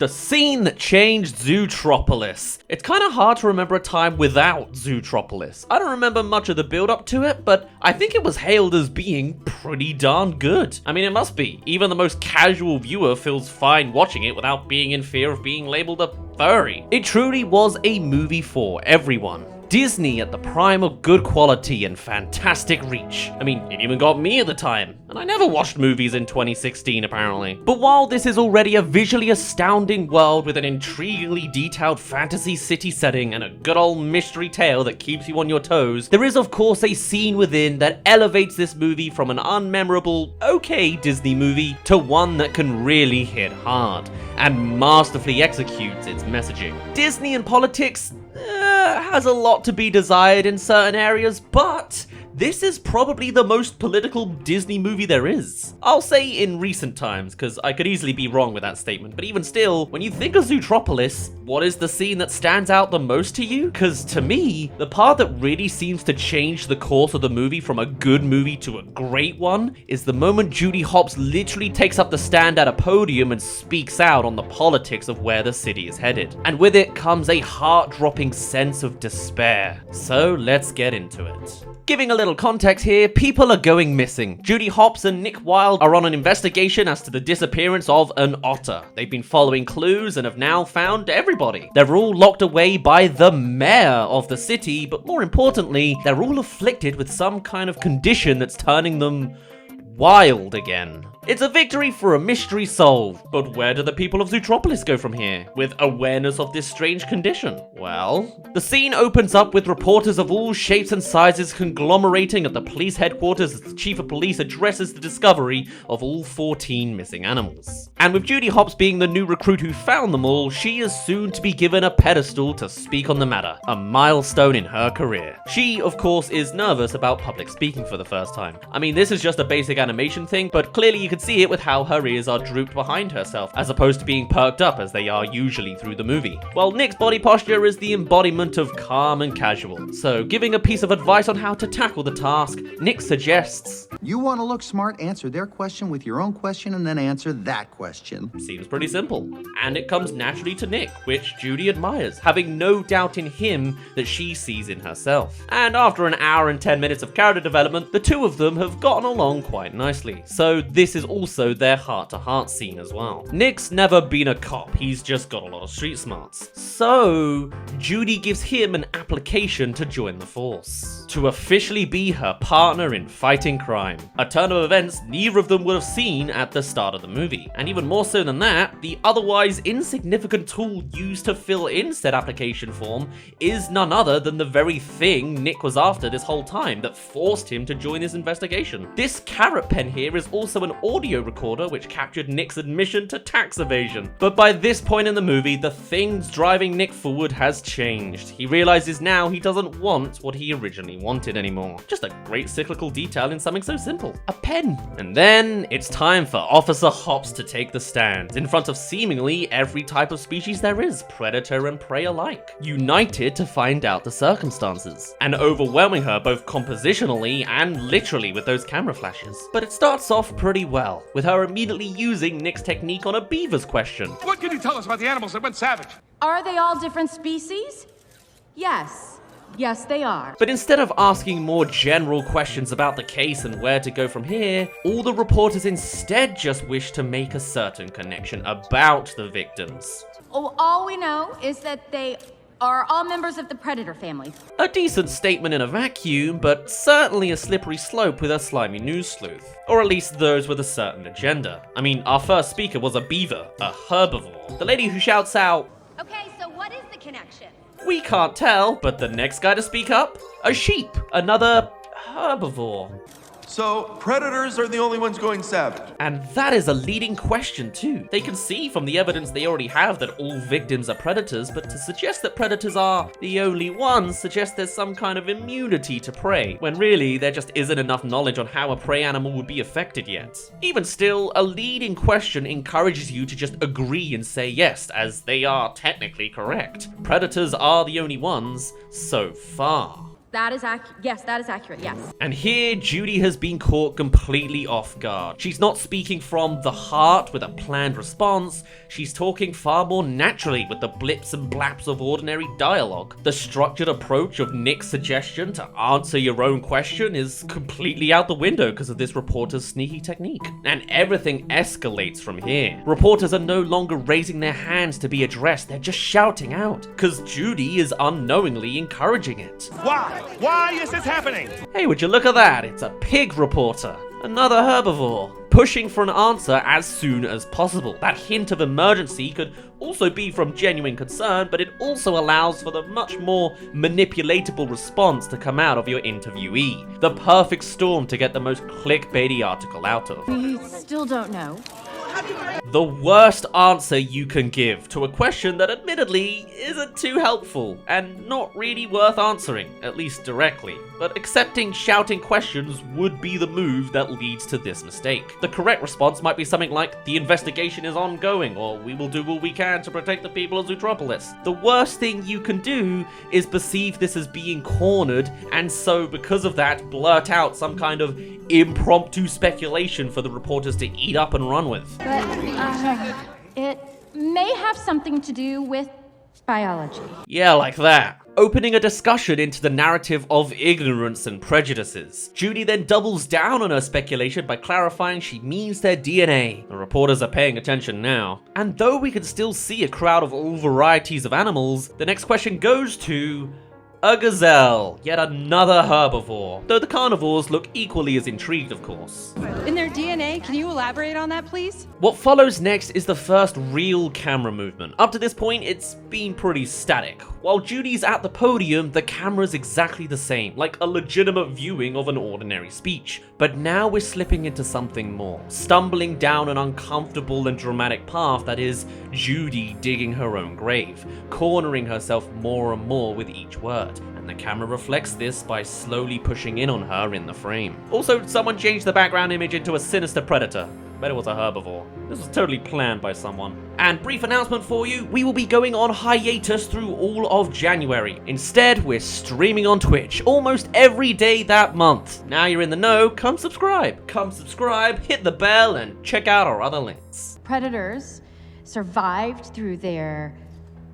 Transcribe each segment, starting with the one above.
The scene that changed Zootropolis. It's kind of hard to remember a time without Zootropolis. I don't remember much of the build up to it, but I think it was hailed as being pretty darn good. I mean, it must be. Even the most casual viewer feels fine watching it without being in fear of being labeled a furry. It truly was a movie for everyone. Disney at the prime of good quality and fantastic reach. I mean, it even got me at the time, and I never watched movies in 2016 apparently. But while this is already a visually astounding world with an intriguingly detailed fantasy city setting and a good old mystery tale that keeps you on your toes, there is of course a scene within that elevates this movie from an unmemorable, okay Disney movie to one that can really hit hard and masterfully executes its messaging. Disney and politics has a lot to be desired in certain areas, but this is probably the most political Disney movie there is. I'll say in recent times, because I could easily be wrong with that statement, but even still, when you think of Zootropolis, what is the scene that stands out the most to you? Because to me, the part that really seems to change the course of the movie from a good movie to a great one is the moment Judy Hopps literally takes up the stand at a podium and speaks out on the politics of where the city is headed. And with it comes a heart-dropping sense of despair. So let's get into it. Giving a little context here, people are going missing. Judy Hopps and Nick Wilde are on an investigation as to the disappearance of an otter. They've been following clues and have now found everybody. They're all locked away by the mayor of the city, but more importantly, they're all afflicted with some kind of condition that's turning them wild again. It's a victory for a mystery solved, but where do the people of Zootropolis go from here, with awareness of this strange condition? Well, the scene opens up with reporters of all shapes and sizes conglomerating at the police headquarters as the chief of police addresses the discovery of all 14 missing animals. And with Judy Hopps being the new recruit who found them all, she is soon to be given a pedestal to speak on the matter, a milestone in her career. She, of course, is nervous about public speaking for the first time. I mean, this is just a basic animation thing, but clearly you could see it with how her ears are drooped behind herself, as opposed to being perked up as they are usually through the movie. While Nick's body posture is the embodiment of calm and casual. So, giving a piece of advice on how to tackle the task, Nick suggests, "You want to look smart, answer their question with your own question and then answer that question." Seems pretty simple. And it comes naturally to Nick, which Judy admires, having no doubt in him that she sees in herself. And after an hour and 10 minutes of character development, the two of them have gotten along quite nicely. So this is also their heart-to-heart scene as well. Nick's never been a cop, he's just got a lot of street smarts. So Judy gives him an application to join the force, to officially be her partner in fighting crime. A turn of events neither of them would have seen at the start of the movie. And even more so than that, the otherwise insignificant tool used to fill in said application form is none other than the very thing Nick was after this whole time that forced him to join this investigation. This carrot pen here is also an audio recorder which captured Nick's admission to tax evasion. But by this point in the movie, the things driving Nick forward has changed. He realizes now he doesn't want what he originally wanted anymore. Just a great cyclical detail in something so simple. A pen. And then it's time for Officer Hopps to take the stand in front of seemingly every type of species there is, predator and prey alike, united to find out the circumstances, and overwhelming her both compositionally and literally with those camera flashes. But it starts off pretty well, with her immediately using Nick's technique on a beaver's question. What can you tell us about the animals that went savage? Are they all different species? Yes. Yes, they are. But instead of asking more general questions about the case and where to go from here, all the reporters instead just wish to make a certain connection about the victims. Oh, all we know is that they are all members of the predator family. A decent statement in a vacuum, but certainly a slippery slope with a slimy news sleuth. Or at least those with a certain agenda. I mean, our first speaker was a beaver, a herbivore. The lady who shouts out, Okay, so what is the connection? "We can't tell," but the next guy to speak up? A sheep, another herbivore. So, predators are the only ones going savage. And that is a leading question too. They can see from the evidence they already have that all victims are predators, but to suggest that predators are the only ones suggests there's some kind of immunity to prey, when really there just isn't enough knowledge on how a prey animal would be affected yet. Even still, a leading question encourages you to just agree and say yes, as they are technically correct. Predators are the only ones so far. Yes, that is accurate, yes. And here, Judy has been caught completely off guard. She's not speaking from the heart with a planned response. She's talking far more naturally with the blips and blaps of ordinary dialogue. The structured approach of Nick's suggestion to answer your own question is completely out the window because of this reporter's sneaky technique. And everything escalates from here. Reporters are no longer raising their hands to be addressed, they're just shouting out, because Judy is unknowingly encouraging it. Why? Why is this happening? Hey, would you look at that? It's a pig reporter. Another herbivore. Pushing for an answer as soon as possible. That hint of emergency could also be from genuine concern, but it also allows for the much more manipulatable response to come out of your interviewee. The perfect storm to get the most clickbaity article out of. We still don't know. The worst answer you can give to a question that admittedly isn't too helpful and not really worth answering, at least directly. But accepting shouting questions would be the move that leads to this mistake. The correct response might be something like, "The investigation is ongoing," or "We will do what we can to protect the people of Zootropolis." The worst thing you can do is perceive this as being cornered, and so because of that, blurt out some kind of impromptu speculation for the reporters to eat up and run with. But, it may have something to do with biology. Yeah, like that. Opening a discussion into the narrative of ignorance and prejudices. Judy then doubles down on her speculation by clarifying she means their DNA. The reporters are paying attention now. And though we can still see a crowd of all varieties of animals, the next question goes to a gazelle, yet another herbivore, though the carnivores look equally as intrigued, of course. In their DNA, can you elaborate on that, please? What follows next is the first real camera movement. Up to this point, it's been pretty static. While Judy's at the podium, the camera's exactly the same, like a legitimate viewing of an ordinary speech. But now we're slipping into something more, stumbling down an uncomfortable and dramatic path that is Judy digging her own grave, cornering herself more and more with each word. And the camera reflects this by slowly pushing in on her in the frame. Also, someone changed the background image into a sinister predator. Bet it was a herbivore. This was totally planned by someone. And brief announcement for you, we will be going on hiatus through all of January. Instead, we're streaming on Twitch almost every day that month. Now you're in the know, come subscribe. Come subscribe, hit the bell, and check out our other links. Predators survived through their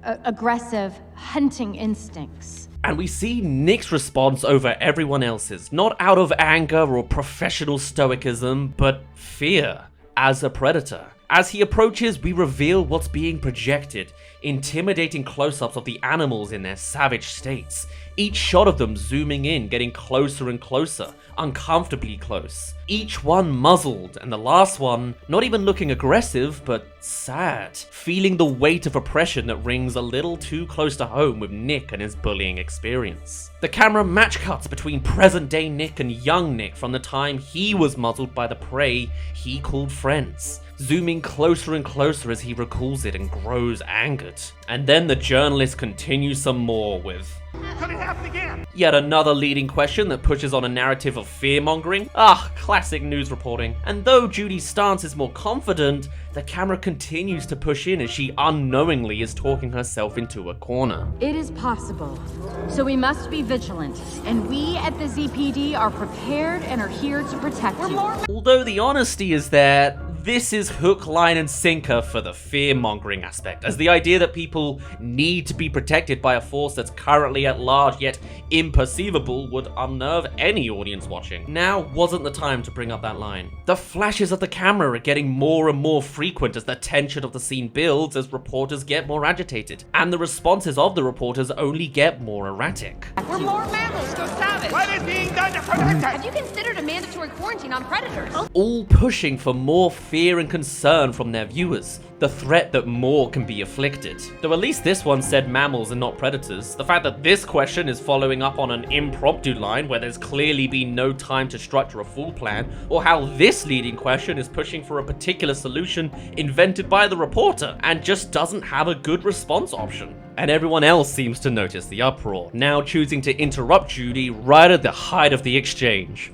aggressive hunting instincts. And we see Nick's response over everyone else's, not out of anger or professional stoicism, but fear as a predator. As he approaches, we reveal what's being projected, intimidating close-ups of the animals in their savage states. Each shot of them zooming in, getting closer and closer, uncomfortably close. Each one muzzled, and the last one not even looking aggressive, but sad. Feeling the weight of oppression that rings a little too close to home with Nick and his bullying experience. The camera match cuts between present-day Nick and young Nick from the time he was muzzled by the prey he called friends, zooming closer and closer as he recalls it and grows angered. And then the journalist continues some more with, Could it happen again? yet another leading question that pushes on a narrative of fear-mongering. Ah, classic news reporting. And though Judy's stance is more confident, the camera continues to push in as she unknowingly is talking herself into a corner. It is possible, so we must be vigilant, and we at the ZPD are prepared and are here to protect you. Although the honesty is there, this is hook, line, and sinker for the fear-mongering aspect, as the idea that people need to be protected by a force that's currently at large yet imperceivable would unnerve any audience watching. Now wasn't the time to bring up that line. The flashes of the camera are getting more and more frequent as the tension of the scene builds as reporters get more agitated, and the responses of the reporters only get more erratic. We're more mammals, go savage! What is being done to protect us? Have you considered a mandatory quarantine on predators? All pushing for more fear and concern from their viewers, the threat that more can be afflicted. Though at least this one said mammals and not predators, the fact that this question is following up on an impromptu line where there's clearly been no time to structure a full plan, or how this leading question is pushing for a particular solution invented by the reporter and just doesn't have a good response option. And everyone else seems to notice the uproar, now choosing to interrupt Judy right at the height of the exchange.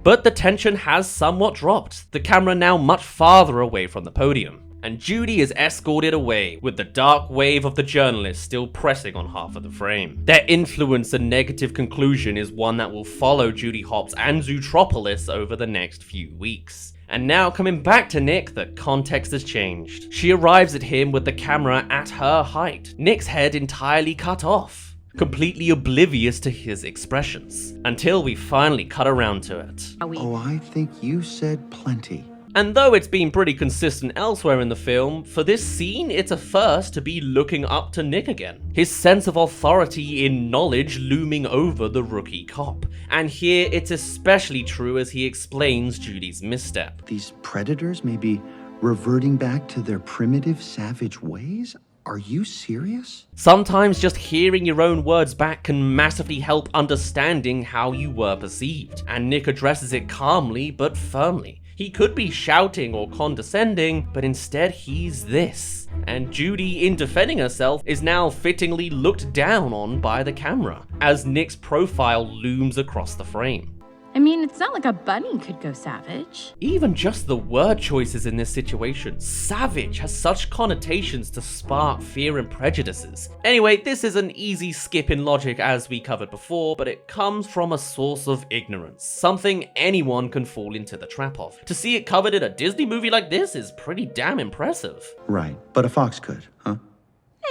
But the tension has somewhat dropped, the camera now much farther away from the podium. and Judy is escorted away, with the dark wave of the journalist still pressing on half of the frame. Their influence and negative conclusion is one that will follow Judy Hopps and Zootropolis over the next few weeks. And now, coming back to Nick, the context has changed. She arrives at him with the camera at her height, Nick's head entirely cut off, completely oblivious to his expressions, until we finally cut around to it. Oh, I think you said plenty. And though it's been pretty consistent elsewhere in the film, for this scene it's a first to be looking up to Nick again. His sense of authority in knowledge looming over the rookie cop. And here it's especially true as he explains Judy's misstep. These predators may be reverting back to their primitive, savage ways? Are you serious? Sometimes just hearing your own words back can massively help understanding how you were perceived, and Nick addresses it calmly but firmly. He could be shouting or condescending, but instead he's this. And Judy, in defending herself, is now fittingly looked down on by the camera, as Nick's profile looms across the frame. I mean, it's not like a bunny could go savage. Even just the word choices in this situation, savage, has such connotations to spark fear and prejudices. Anyway, this is an easy skip in logic as we covered before, but it comes from a source of ignorance, something anyone can fall into the trap of. To see it covered in a Disney movie like this is pretty damn impressive. Right, but a fox could, huh?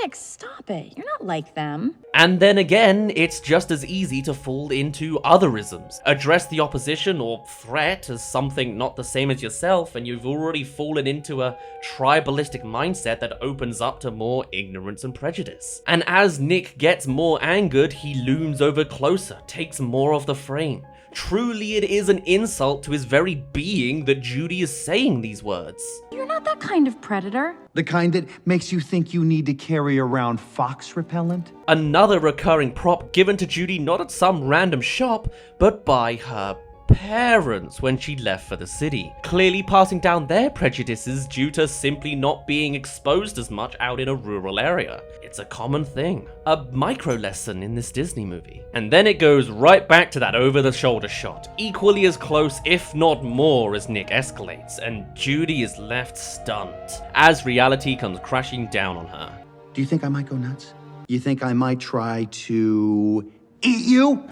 Nick, stop it. You're not like them. And then again, it's just as easy to fall into otherisms. Address the opposition or threat as something not the same as yourself, and you've already fallen into a tribalistic mindset that opens up to more ignorance and prejudice. And as Nick gets more angered, he looms over closer, takes more of the frame. Truly, it is an insult to his very being that Judy is saying these words. You're not that kind of predator. The kind that makes you think you need to carry around fox repellent? Another recurring prop given to Judy not at some random shop, but by her parents when she left for the city, clearly passing down their prejudices due to simply not being exposed as much out in a rural area. It's a common thing, a micro lesson in this Disney movie. And then it goes right back to that over-the-shoulder shot, equally as close if not more as Nick escalates, and Judy is left stunned as reality comes crashing down on her. Do you think I might go nuts? You think I might try to eat you?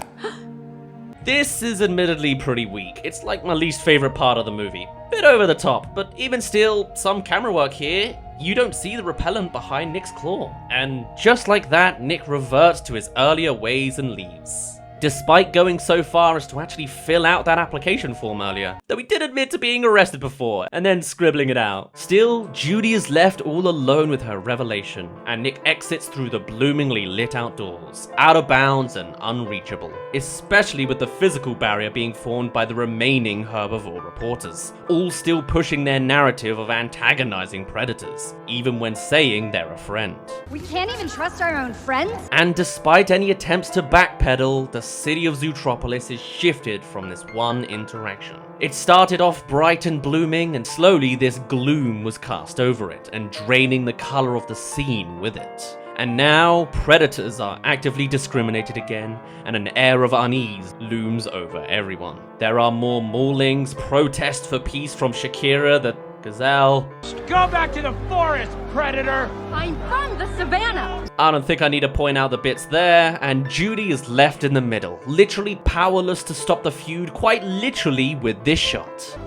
This is admittedly pretty weak. It's like my least favorite part of the movie. Bit over the top, but even still, some camera work here. You don't see the repellent behind Nick's claw. And just like that, Nick reverts to his earlier ways and leaves. Despite going so far as to actually fill out that application form earlier, though he did admit to being arrested before, and then scribbling it out. Still, Judy is left all alone with her revelation, and Nick exits through the bloomingly lit outdoors, out of bounds and unreachable, especially with the physical barrier being formed by the remaining herbivore reporters, all still pushing their narrative of antagonizing predators, even when saying they're a friend. We can't even trust our own friends? And despite any attempts to backpedal, the city of Zootropolis is shifted from this one interaction. It started off bright and blooming, and slowly this gloom was cast over it, and draining the color of the scene with it. And now, predators are actively discriminated again, and an air of unease looms over everyone. There are more maulings, protests for peace from Shakira the gazelle. Go back to the forest, predator! I'm from the savannah. I don't think I need to point out the bits there, and Judy is left in the middle, literally powerless to stop the feud, quite literally with this shot.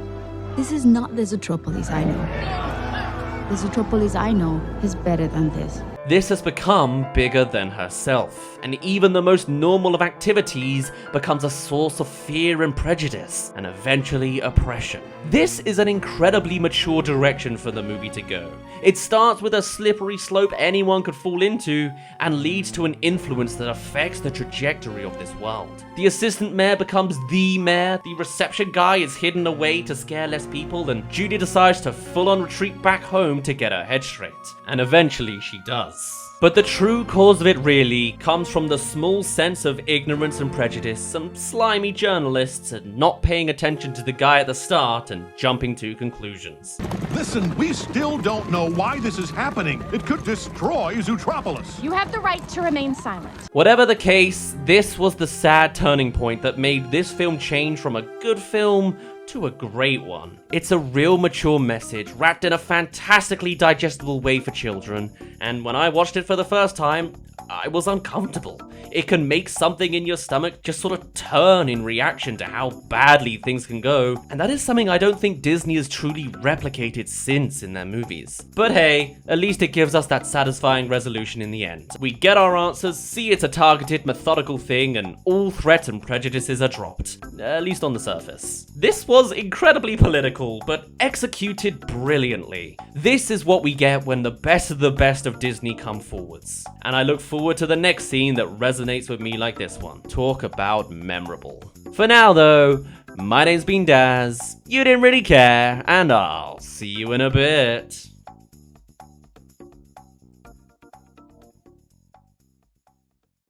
This is not the Zootropolis I know. The Zootropolis I know is better than this. This has become bigger than herself, and even the most normal of activities becomes a source of fear and prejudice, and eventually oppression. This is an incredibly mature direction for the movie to go. It starts with a slippery slope anyone could fall into, and leads to an influence that affects the trajectory of this world. The assistant mayor becomes the mayor, the reception guy is hidden away to scare less people, and Judy decides to full-on retreat back home to get her head straight. And eventually she does. But the true cause of it really comes from the small sense of ignorance and prejudice, some slimy journalists and not paying attention to the guy at the start and jumping to conclusions. Listen, we still don't know why this is happening. It could destroy Zootropolis. You have the right to remain silent. Whatever the case, this was the sad turning point that made this film change from a good film to a great one. It's a real mature message wrapped in a fantastically digestible way for children, and when I watched it for the first time, I was uncomfortable. It can make something in your stomach just sort of turn in reaction to how badly things can go, and that is something I don't think Disney has truly replicated since in their movies. But hey, at least it gives us that satisfying resolution in the end. We get our answers, see it's a targeted, methodical thing, and all threats and prejudices are dropped. At least on the surface. This was incredibly political, but executed brilliantly. This is what we get when the best of Disney come forwards. And I look forward to the next scene that resonates with me like this one. Talk about memorable. For now though, my name's been Dazz, you didn't really care, and I'll see you in a bit.